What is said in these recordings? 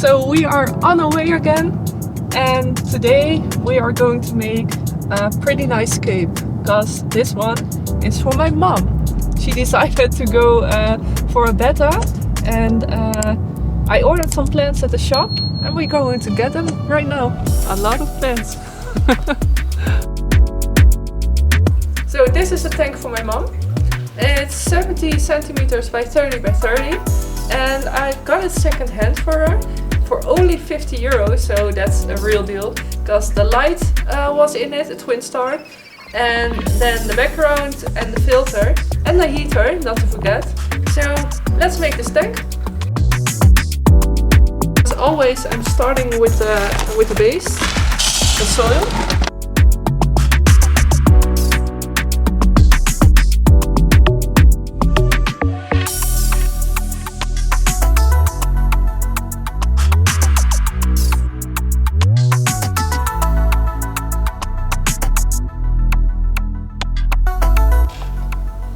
So we are on our way again, and today we are going to make a pretty nice scape, because this one is for my mom. She decided to go for a Betta, and I ordered some plants at the shop, and we're going to get them right now. A lot of plants. So this is a tank for my mom. It's 70 centimeters by 30 by 30, and I got it second hand for her for only 50 euros, so that's a real deal, because the light was in it, a Twinstar, and then the background and the filter and the heater, not to forget. So let's make this tank. As always, I'm starting with the base, the soil.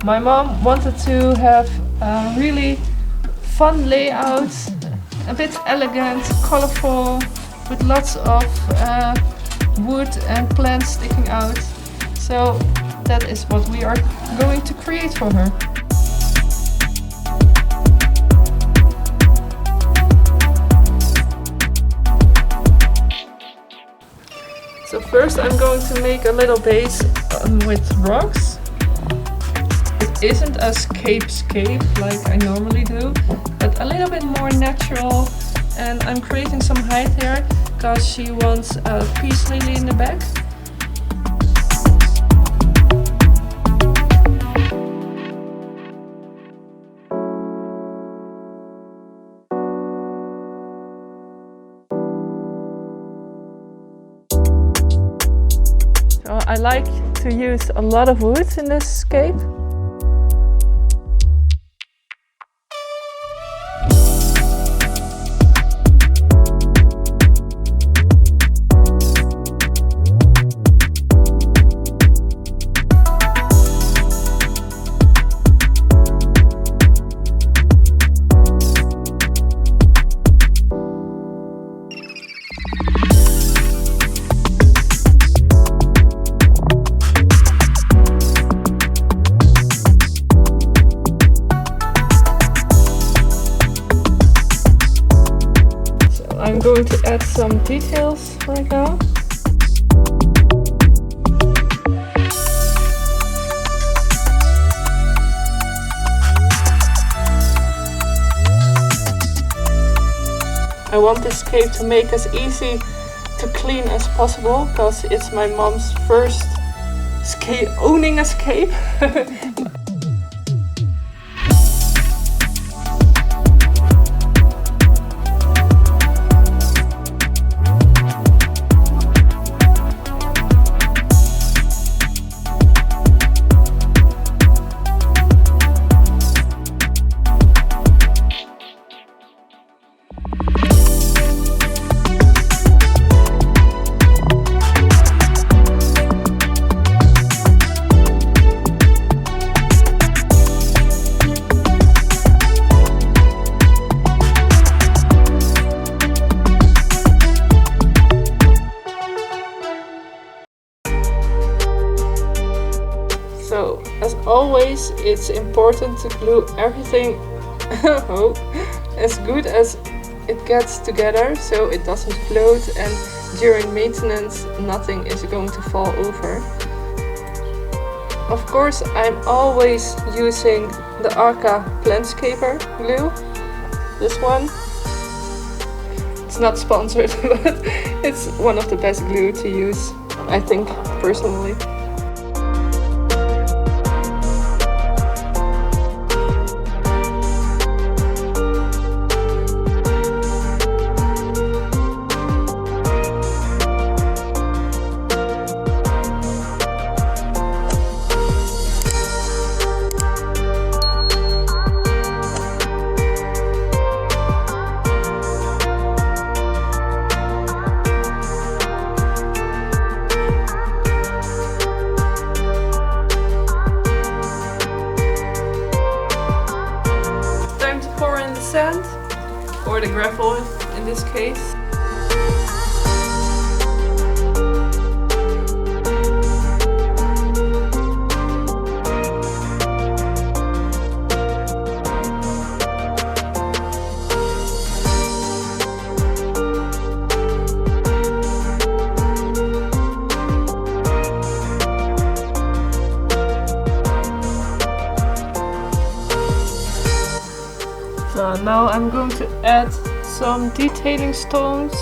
My mom wanted to have a really fun layout, a bit elegant, colorful, with lots of wood and plants sticking out. So that is what we are going to create for her. So first I'm going to make a little base with rocks. It isn't a scape like I normally do, but a little bit more natural, and I'm creating some height here because she wants a peace lily in the back. So I like to use a lot of wood in this scape. I'm going to add some details right now. I want this scape to make as easy to clean as possible, because it's my mom's first owning a scape. So, as always, it's important to glue everything as good as it gets together, so it doesn't float, and during maintenance nothing is going to fall over. Of course, I'm always using the Aqua Plantscaper glue, this one. It's not sponsored, but it's one of the best glue to use, I think, personally. Sand or the gravel in in this case. So now I'm going to add some detailing stones.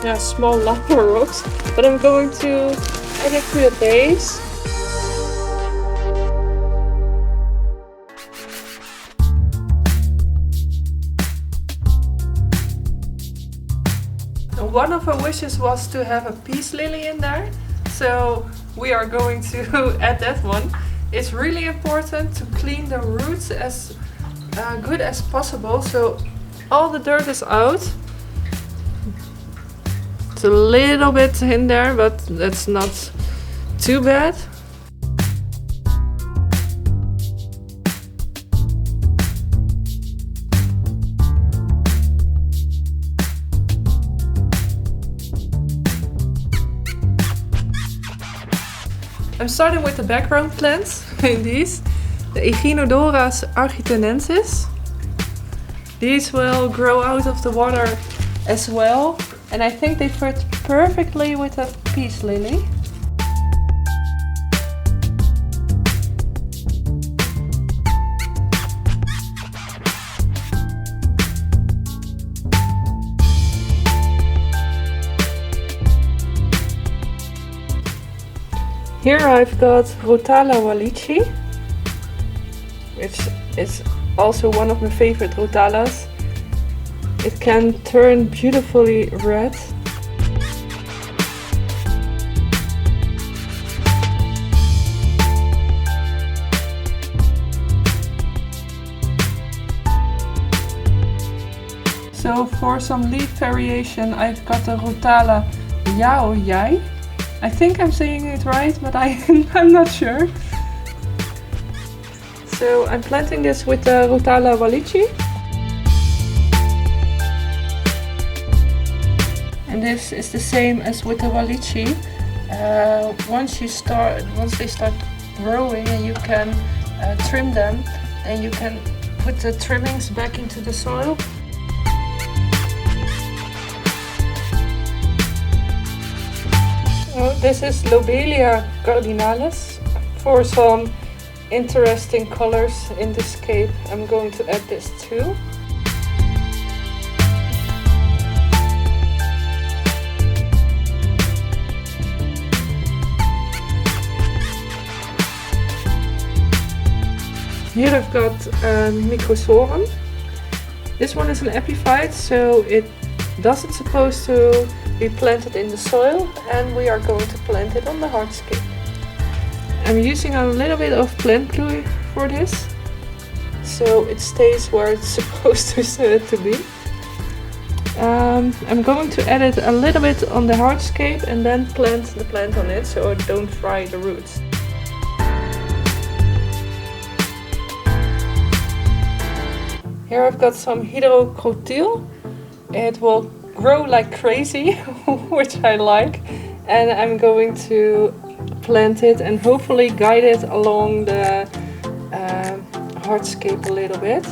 Yeah, small lava rocks, but I'm going to add it to the base. One of our wishes was to have a peace lily in there, so we are going to add that one. It's really important to clean the roots as good as possible, so all the dirt is out. It's a little bit in there, but that's not too bad. I'm starting with the background plants in these, the Echinodoras argitenensis. These will grow out of the water as well, and I think they fit perfectly with a peace lily. Here I've got Rotala Wallichii, which is also one of my favorite Rotalas. It can turn beautifully red. So for some leaf variation I've got the Rotala Yao Yai. I think I'm saying it right, but I'm not sure. So I'm planting this with the Rotala Wallichii. And this is the same as with the Wallichii. Once they start growing and you can trim them, then you can put the trimmings back into the soil. This is Lobelia cardinalis. For some interesting colors in this scape, I'm going to add this too. Here I've got Microsorum. This one is an epiphyte, so it doesn't supposed to be planted in the soil, and we are going to plant it on the hardscape. I'm using a little bit of plant glue for this, so it stays where it's supposed to be. I'm going to add it a little bit on the hardscape and then plant the plant on it so I don't fry the roots. Here I've got some Hydrocotyle. It will grow like crazy, which I like, and I'm going to plant it and hopefully guide it along the hardscape a little bit.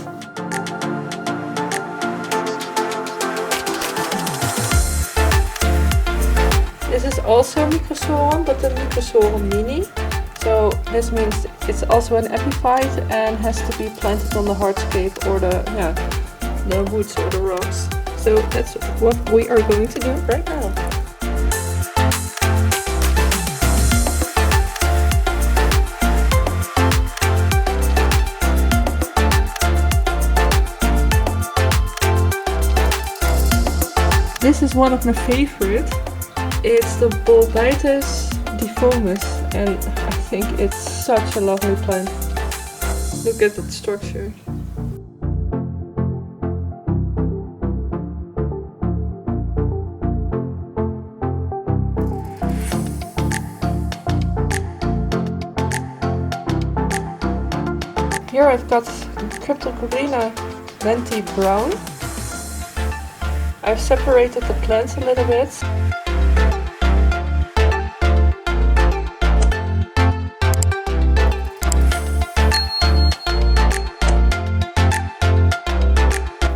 This is also Microsorum, but the Microsorum mini. So this means it's also an epiphyte and has to be planted on the hardscape or the woods or the rocks. So that's what we are going to do right now. This is one of my favorite. It's the Bolbitis Difformis, and I think it's such a lovely plant. Look at that structure. here I've got Cryptocoryne wendtii brown. I've separated the plants a little bit.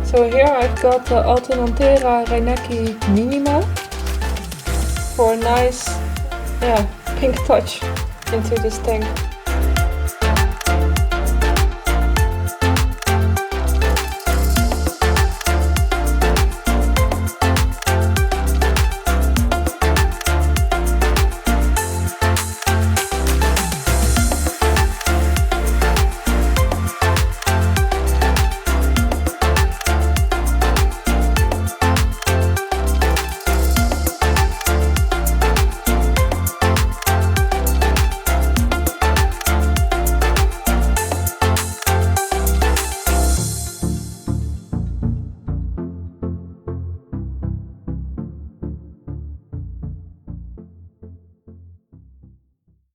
So here I've got the Alternanthera reineckii minima for a nice pink touch into this tank.